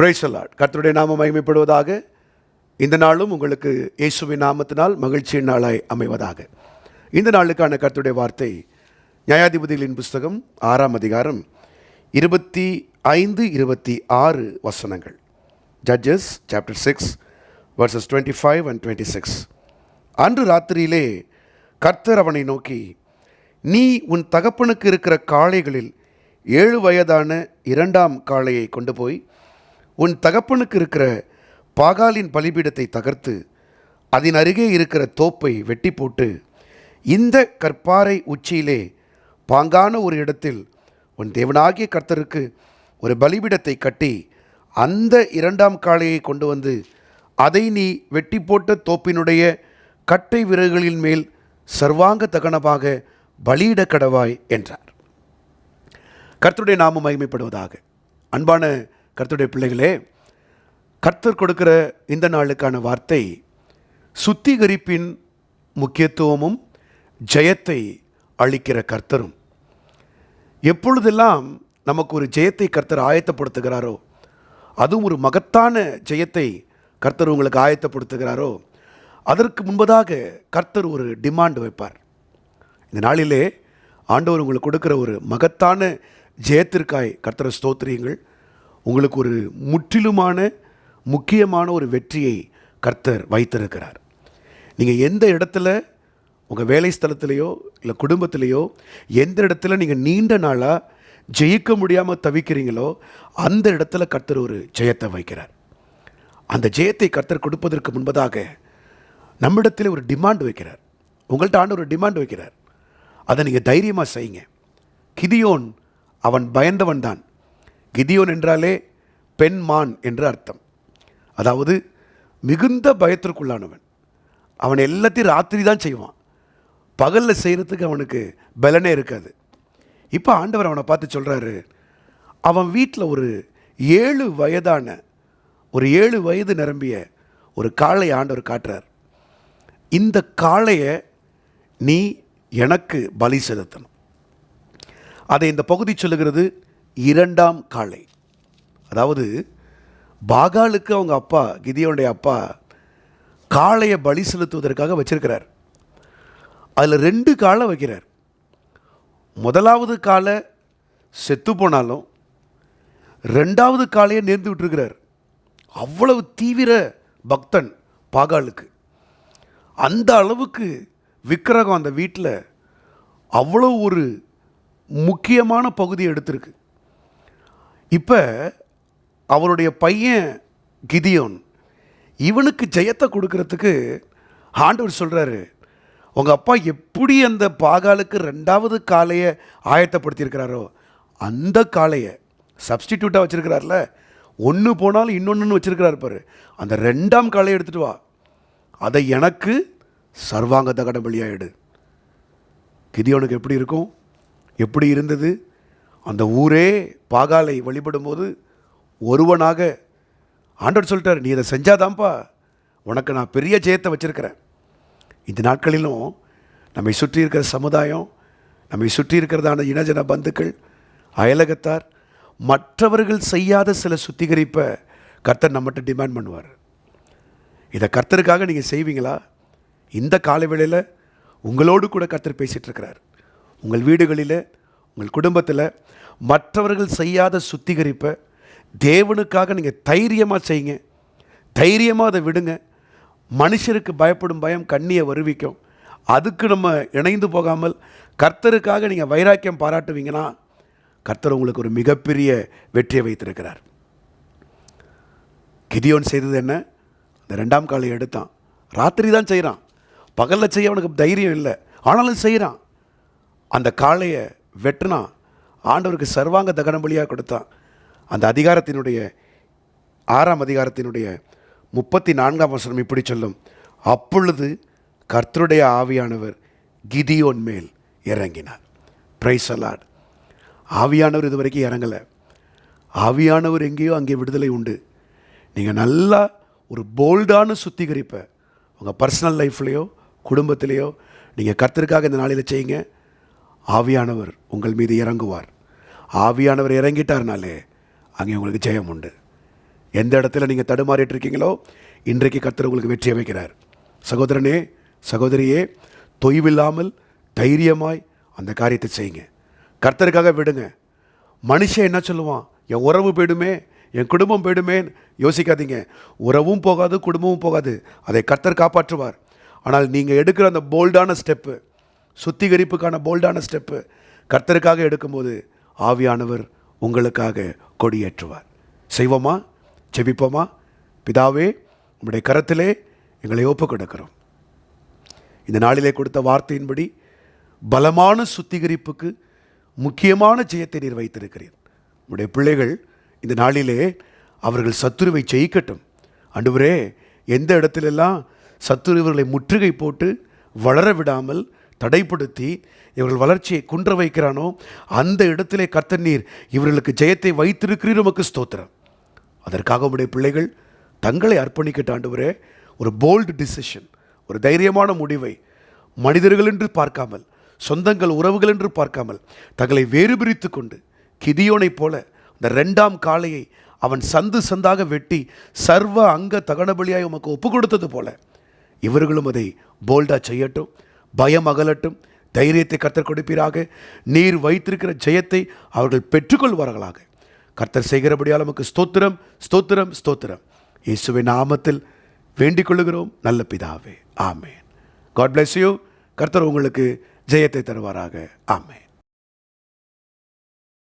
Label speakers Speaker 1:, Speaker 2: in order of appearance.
Speaker 1: Praise the Lord. கர்த்தருடைய நாமம் மகிமைப்படுவதாக. இந்த நாளும் உங்களுக்கு இயேசுவின் நாமத்தினால் மகிழ்ச்சியின் நாளாய் அமைவதாக. இந்த நாளுக்கான கர்த்தருடைய வார்த்தை நியாயாதிபதிகளின் புஸ்தகம் 6ஆம் அதிகாரம் 25-26 வசனங்கள். Judges chapter 6 verses 25 and 26. அன்று ராத்திரியிலே கர்த்தர் அவனை நோக்கி, நீ உன் தகப்பனுக்கு இருக்கிற காளைகளில் 7 வயதான 2ஆம் காளையை கொண்டு போய் உன் தகப்பனுக்கு இருக்கிற பாகாலின் பலிபீடத்தை தகர்த்து அதன் அருகே இருக்கிற தோப்பை வெட்டி போட்டு இந்த கற்பாறை உச்சியிலே பாங்கான ஒரு இடத்தில் உன் தேவனாகிய கர்த்தருக்கு ஒரு பலிபீடத்தை கட்டி அந்த 2ஆம் காளையை கொண்டு வந்து அதை நீ வெட்டி போட்ட தோப்பினுடைய கட்டை விறகுகளின் மேல் சர்வாங்க தகனமாக பலியிட கடவாய் என்றார். கர்த்தருடைய நாமம் மகிமைப்படுவதாக. அன்பான கர்த்தருடைய பிள்ளைகளே, கர்த்தர் கொடுக்கிற இந்த நாளுக்கான வார்த்தை சுத்திகரிப்பின் முக்கியத்துவமும் ஜெயத்தை அளிக்கிற கர்த்தரும். எப்பொழுதெல்லாம் நமக்கு ஒரு ஜெயத்தை கர்த்தர் ஆயத்தப்படுத்துகிறாரோ, அதுவும் ஒரு மகத்தான ஜெயத்தை கர்த்தர் உங்களுக்கு ஆயத்தப்படுத்துகிறாரோ, அதற்கு முன்பதாக கர்த்தர் ஒரு டிமாண்ட் வைப்பார். இந்த நாளிலே ஆண்டவர் உங்களுக்கு கொடுக்குற ஒரு மகத்தான ஜெயத்திற்காய் கர்த்தரை ஸ்தோத்திரியுங்கள். உங்களுக்கு ஒரு முற்றிலுமான முக்கியமான ஒரு வெற்றியை கர்த்தர் வைத்திருக்கிறார். நீங்கள் எந்த இடத்துல உங்கள் வேலை ஸ்தலத்திலேயோ இல்லை குடும்பத்திலேயோ எந்த இடத்துல நீங்கள் நீண்ட நாளாக ஜெயிக்க முடியாமல் தவிக்கிறீங்களோ அந்த இடத்துல கர்த்தர் ஒரு ஜெயத்தை வைக்கிறார். அந்த ஜெயத்தை கர்த்தர் கொடுப்பதற்கு முன்பதாக நம்மிடத்தில் ஒரு டிமாண்ட் வைக்கிறார். உங்கள்கிட்ட ஆண்டு ஒரு டிமாண்ட் வைக்கிறார். அதை நீங்கள் தைரியமாக செய்யுங்க. கிதியோன் அவன் பயந்தவன் தான். கிதியோன் என்றாலே பெண் மான் என்று அர்த்தம். அதாவது மிகுந்த பயத்திற்குள்ளானவன். அவன் எல்லாத்தையும் ராத்திரி தான் செய்வான். பகலில் செய்கிறதுக்கு அவனுக்கு பலனே இருக்காது. இப்போ ஆண்டவர் அவனை பார்த்து சொல்கிறாரு, அவன் வீட்டில் ஒரு 7 வயதான ஒரு 7 வயது நிரம்பிய ஒரு காளையை ஆண்டவர் காட்டுறார். இந்த காளையை நீ எனக்கு பலி செலுத்தணும். அதை இந்த பகுதி சொல்லுகிறது 2ஆம் காளை. அதாவது பாகாலுக்கு அவங்க அப்பா, கிதியோனுடைய அப்பா, காளையை பலி செலுத்துவதற்காக வச்சிருக்கிறார். அதில் 2 காளை வைக்கிறார். முதலாவது காளை செத்து போனாலும் 2ஆவது காளையை நேர்ந்து விட்டுருக்கிறார். அவ்வளவு தீவிர பக்தன் பாகாலுக்கு. அந்த அளவுக்கு விக்கிரகம் அந்த வீட்டில் அவ்வளோ ஒரு முக்கியமான பகுதியை எடுத்திருக்கு. இப்போ அவருடைய பையன் கிதியோன், இவனுக்கு ஜெயத்தை கொடுக்கறதுக்கு ஆண்டவர் சொல்கிறாரு, உங்கள் அப்பா எப்படி அந்த பாகாலுக்கு 2ஆவது காளையை ஆயத்தப்படுத்தியிருக்கிறாரோ அந்த காளையை சப்ஸ்டிடியூட்டாக வச்சுருக்கிறார்ல, ஒன்று போனாலும் இன்னொன்று வச்சுருக்கிறார் பாரு, அந்த 2ஆம் காளையை எடுத்துகிட்டு வா, அதை எனக்கு சர்வாங்க தகன பலியாயிடு. கிதியோனுக்கு எப்படி இருக்கும்? எப்படி இருந்தது? அந்த ஊரே பாகாலை வழிபடும்போது ஒருவனாக ஆண்டவர் சொல்லிட்டார், நீ இதை செஞ்சாதான்ப்பா உனக்கு நான் பெரிய ஜெயத்தை வச்சுருக்கிறேன். இந்த நாட்களிலும் நம்மை சுற்றி இருக்கிற சமுதாயம், நம்மை சுற்றி இருக்கிறதான இனஜன பந்துக்கள், அயலகத்தார், மற்றவர்கள் செய்யாத சில சுத்திகரிப்பை கர்த்தர் நம்மகிட்ட டிமாண்ட் பண்ணுவார். இதை கர்த்தருக்காக நீங்கள் செய்வீங்களா? இந்த காலவேளையில் உங்களோடு கூட கர்த்தர் பேசிகிட்டு இருக்கிறார். உங்கள் வீடுகளில், உங்கள் குடும்பத்தில் மற்றவர்கள் செய்யாத சுத்திகரிப்பை தேவனுக்காக நீங்கள் தைரியமாக செய்யுங்க. தைரியமாக அதை விடுங்க. மனுஷருக்கு பயப்படும் பயம் கண்ணியை வருவிக்கும். அதுக்கு நம்ம இணைந்து போகாமல் கர்த்தருக்காக நீங்கள் வைராக்கியம் பாராட்டுவீங்கன்னா கர்த்தர் உங்களுக்கு ஒரு மிகப்பெரிய வெற்றியை வைத்திருக்கிறார். கிதியோன் செய்தது என்ன? அந்த 2ஆம் காளையை எடுத்தான். ராத்திரி தான் செய்கிறான். பகலில் செய்ய அவனுக்கு தைரியம் இல்லை, ஆனாலும் செய்கிறான். அந்த காளையை வெட்டினான். ஆண்டவருக்கு சர்வாங்க தகன பலியாக கொடுத்தான். அந்த அதிகாரத்தினுடைய 6ஆம் அதிகாரத்தினுடைய 34ஆம் வசனம் இப்படி சொல்லும், அப்பொழுது கர்த்தருடைய ஆவியானவர் கிதியோன் மேல் இறங்கினார். Praise the Lord. ஆவியானவர் இது வரைக்கும் இறங்கலை. ஆவியானவர் எங்கேயோ அங்கே விடுதலை உண்டு. நீங்கள் நல்லா ஒரு போல்டான சுத்திகரிப்பை உங்கள் பர்சனல் லைஃப்லேயோ குடும்பத்திலேயோ நீங்கள் கர்த்தருக்காக இந்த நாளில் செய்யுங்க. ஆவியானவர் உங்கள் மீது இறங்குவார். ஆவியானவர் இறங்கிட்டார்னாலே அங்கே உங்களுக்கு ஜெயம் உண்டு. எந்த இடத்துல நீங்கள் தடுமாறிட்டு இருக்கீங்களோ இன்றைக்கு கர்த்தர் உங்களுக்கு வெற்றி வைக்கிறார். சகோதரனே, சகோதரியே, தொய்வில்லாமல் தைரியமாய் அந்த காரியத்தை செய்யுங்க. கர்த்தருக்காக விடுங்க. மனுஷன் என்ன சொல்லுவான், என் உறவு போயிடுமே, என் குடும்பம் போயிடுமேன்னு யோசிக்காதீங்க. உறவும் போகாது, குடும்பமும் போகாது. அதை கர்த்தர் காப்பாற்றுவார். ஆனால் நீங்கள் எடுக்கிற அந்த போல்டான ஸ்டெப்பு, சுத்திகரிப்புக்கான போல்டான ஸ்டெப்பு கர்த்தருக்காக எடுக்கும்போது ஆவியானவர் உங்களுக்காக கொடியேற்றுவார். செய்வோமா? ஜெபிப்போமா? பிதாவே, உம்முடைய கரத்திலே எங்களை ஒப்புக் கொடுக்கிறோம். இந்த நாளிலே கொடுத்த வார்த்தையின்படி பலமான சுத்திகரிப்புக்கு முக்கியமான ஜெயத்தை நீர் வைத்திருக்கிறீர். உம்முடைய பிள்ளைகள் இந்த நாளிலே அவர்கள் சத்துருவை ஜெயிக்கட்டும். ஆண்டவரே, எந்த இடத்திலெல்லாம் சத்துரு இவர்களை முற்றுகை போட்டு வளர விடாமல் தடைப்படுத்தி இவர்கள் வளர்ச்சியை குன்ற வைக்கிறானோ அந்த இடத்திலே கர்த்தர் நீர் இவர்களுக்கு ஜெயத்தை வைத்திருக்கிறீர். உமக்கு ஸ்தோத்திரம். அதற்காக உம்முடைய பிள்ளைகள் தங்களை அர்ப்பணிக்கட்டும். ஆண்டவரே, ஒரு போல்டு டிசிஷன், ஒரு தைரியமான முடிவை மனிதர்கள் என்று பார்க்காமல், சொந்தங்கள் உறவுகள் என்று பார்க்காமல் தங்களை வேறு பிரித்து கொண்டு கிதியோனைப் போல இந்த 2ஆம் காளையை அவன் சந்து சந்தாக வெட்டி சர்வ அங்க தகனபலியாய் உமக்கு ஒப்பு கொடுத்தது போல இவர்களும் அதை போல்டாக செய்யட்டும். பயம் அகலட்டும். தைரியத்தை கர்த்தர் கொடுப்பீராக. நீர் வைத்திருக்கிற ஜெயத்தை அவர்கள் பெற்றுக்கொள்வார்களாக. கர்த்தர் செய்கிறபடியால் நமக்கு ஸ்தோத்திரம், ஸ்தோத்திரம், ஸ்தோத்திரம். இயேசுவின் நாமத்தில் வேண்டிக் கொள்ளுகிறோம் நல்ல பிதாவே. ஆமேன். God bless you. கர்த்தர் உங்களுக்கு ஜெயத்தை தருவாராக. ஆமேன்.